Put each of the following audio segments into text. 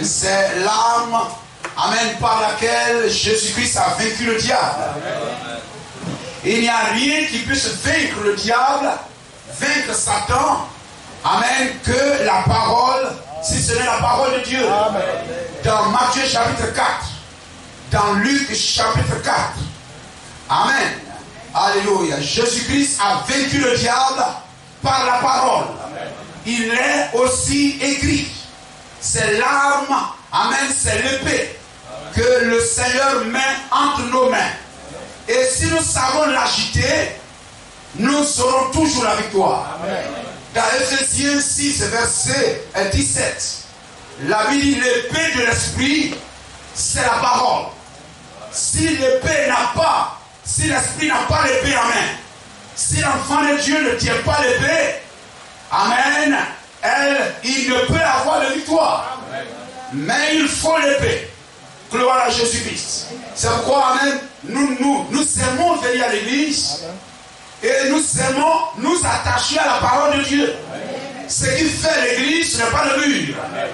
C'est l'arme, amen, par laquelle Jésus-Christ a vaincu le diable. Amen. Il n'y a rien qui puisse vaincre le diable, vaincre Satan, amen, que la parole, si ce n'est la parole de Dieu. Amen. Dans Matthieu chapitre 4, dans Luc chapitre 4, amen, alléluia, Jésus-Christ a vaincu le diable par la parole. Amen. Il est aussi écrit. C'est l'arme, amen, c'est l'épée que le Seigneur met entre nos mains. Et si nous savons l'agiter, nous aurons toujours la victoire. Amen. Dans Ephésiens 6, verset 17, la Bible dit l'épée de l'esprit, c'est la parole. Si l'épée n'a pas, si l'esprit n'a pas l'épée en main, si l'enfant de Dieu ne tient pas l'épée, amen, il ne peut avoir de victoire. Amen. Mais il faut l'épée. Gloire à Jésus-Christ. C'est pourquoi, amen, nous aimons venir à l'église et nous aimons nous attacher à la parole de Dieu. Amen. Ce qui fait l'église, ce n'est pas le mur. Amen.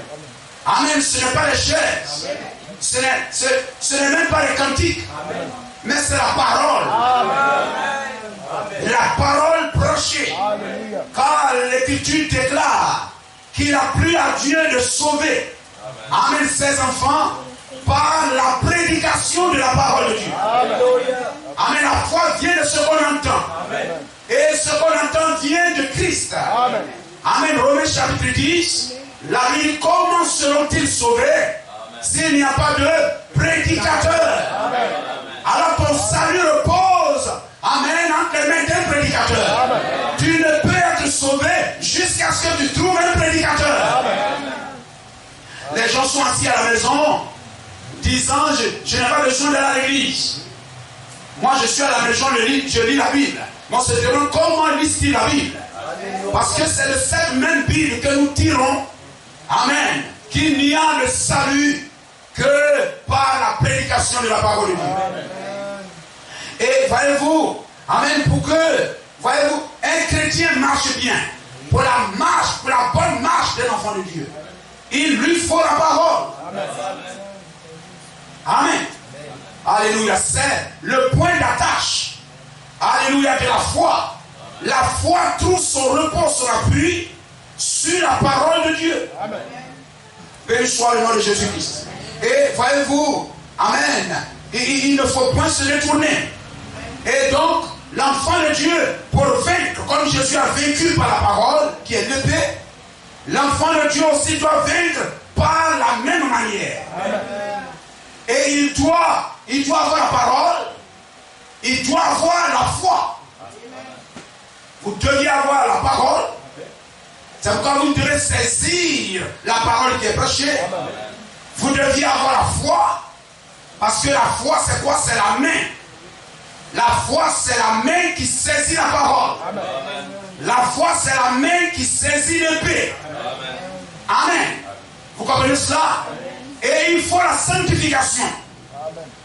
Amen, ce n'est pas les chaises. Ce n'est même pas les cantiques. Amen. Mais c'est la parole. Amen. La parole prêchée. Car l'Écriture déclare qu'il a plu à Dieu de sauver, amen, ses enfants par la prédication de la parole de Dieu. Amen. La foi vient de ce qu'on entend. Amen. Et ce qu'on entend vient de Christ. Amen. Amen. Romains chapitre 10, la vie, comment seront-ils sauvés s'il n'y a pas de prédicateur? Amen. Alors ton salut repose, amen, entre les mains d'un prédicateur. Amen. Tu ne peux être sauvé jusqu'à ce que tu trouves un prédicateur. Amen. Les gens sont assis à la maison disant je n'ai pas besoin d'aller à l'église. Moi je suis à la maison, je lis la Bible. Mais on se demande comment lit-il la Bible? Parce que c'est de cette même Bible que nous tirons, amen, qu'il n'y a le salut que par la prédication de la parole de Dieu. Amen. Et voyez-vous, amen, pour que, voyez-vous, un chrétien marche bien, pour la marche, pour la bonne marche d'un enfant de Dieu, il lui faut la parole. Amen. Amen. Alléluia. C'est le point d'attache. Alléluia, de la foi. La foi trouve son repos, son appui sur la parole de Dieu. Amen. Béni soit le nom de Jésus-Christ. Et voyez-vous, amen, il ne faut point se détourner. Et donc, l'enfant de Dieu, pour vaincre, comme Jésus a vaincu par la parole, qui est l'épée, l'enfant de Dieu aussi doit vaincre par la même manière. Amen. Et il doit avoir la parole, il doit avoir la foi. Vous deviez avoir la parole. C'est pourquoi vous devez saisir la parole qui est prêchée. Vous deviez avoir la foi. Parce que la foi, c'est quoi? C'est la main. La foi, c'est la main qui saisit la parole. Amen. La foi, c'est la main qui saisit l'épée. Amen. Vous comprenez cela? Et il faut la sanctification.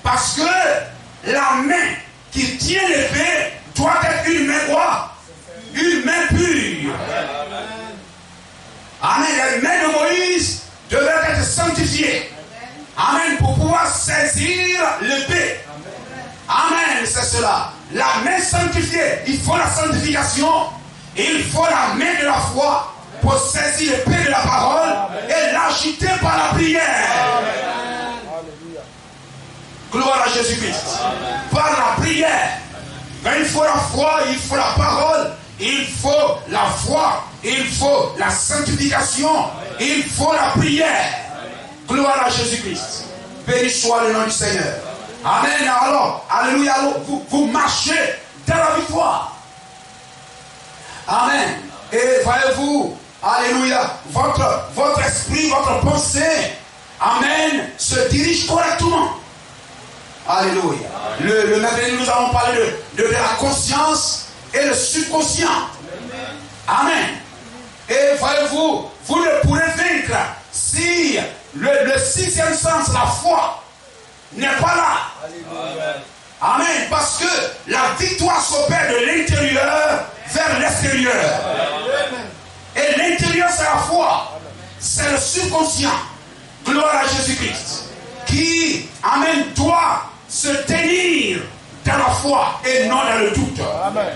Parce que la main qui tient l'épée doit être une main quoi? Une main pure. Amen. Les mains de Moïse devaient être sanctifiées. Amen. Pour pouvoir saisir l'épée. Amen. C'est cela. La main sanctifiée. Il faut la sanctification. Et il faut la main de la foi pour saisir l'épée de la parole et l'agiter par la prière. Amen. Gloire à Jésus-Christ. Par la prière. Mais il faut la foi, il faut la parole, il faut la foi, il faut la sanctification, il faut la prière. Gloire à Jésus-Christ. Béni soit le nom du Seigneur. Amen. Alors, alléluia, vous marchez dans la victoire. Amen. Et voyez-vous, alléluia, votre esprit, votre pensée, amen, se dirige correctement. Alléluia. Le matin, nous avons parlé de la conscience et le subconscient. Amen. Et voyez-vous, vous ne pourrez vaincre si le sixième sens, la foi, n'est pas là. Amen. Parce que la victoire s'opère de l'intérieur vers l'extérieur. Et l'intérieur, c'est la foi. C'est le subconscient. Gloire à Jésus-Christ, qui, amen, doit se tenir dans la foi et non dans le doute. Amen.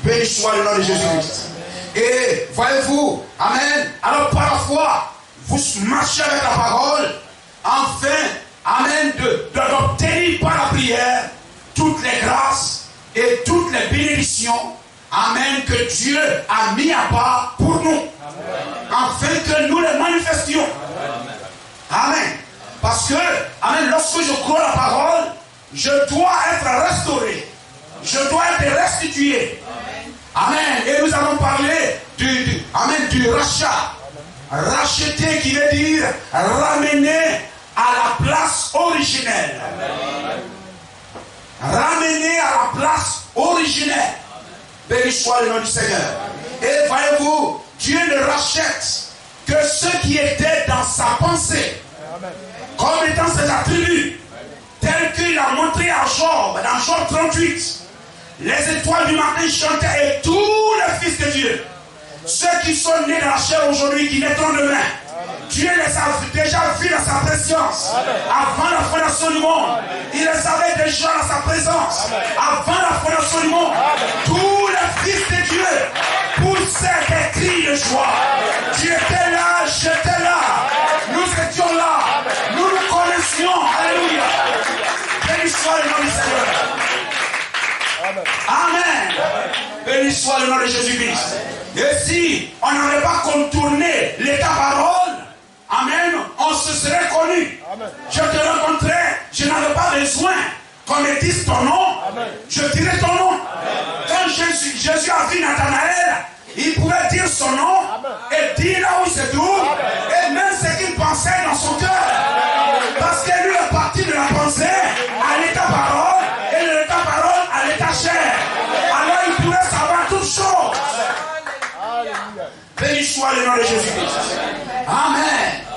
Béni soit le nom de Jésus-Christ. Et voyez-vous, amen, alors par la foi, vous marchez avec la parole, afin, amen, d'obtenir par la prière toutes les grâces et toutes les bénédictions, amen, que Dieu a mis à part pour nous, afin que nous les manifestions. Amen. Parce que, amen, lorsque je crois la parole, je dois être restauré, je dois être restitué. Amen. Et nous allons parler du rachat. Racheter qui veut dire ramener à la place originelle. Ramener à la place originelle. Béni soit le nom du Seigneur. Et voyez-vous, Dieu ne rachète que ce qui était dans sa pensée, comme étant ses attributs, tels qu'il a montré à Job, dans Job 38. Les étoiles du matin chantaient et tous les fils de Dieu, ceux qui sont nés dans la chair aujourd'hui, qui naîtront demain, Dieu les a déjà vus dans sa présence. Avant la fondation du monde, il les avait déjà dans sa présence. Avant la fondation du monde, tous les fils de Dieu poussaient des cris de joie. Tu étais là, j'étais là, nous étions là, nous nous connaissions. Alléluia. Béni soit le nom du Seigneur. Amen. Béni soit le nom de Jésus-Christ. Et si on n'avait pas contourné l'état parole, amen, on se serait connu. Amen. Je te rencontrais, je n'avais pas besoin qu'on me dise ton nom. Amen. Je dirais ton nom. Amen. Quand Jésus a vu Nathanaël, il pouvait dire son nom. Amen. Et dire là où il se trouve. Amen. Et même ce qu'il pensait dans son cœur. Amen. Parce que lui est parti de la pensée à l'état parole et de l'état parole à l'état chair. Alors il pouvait savoir toutes choses. Béni soit le nom de Jésus-Christ. Amen.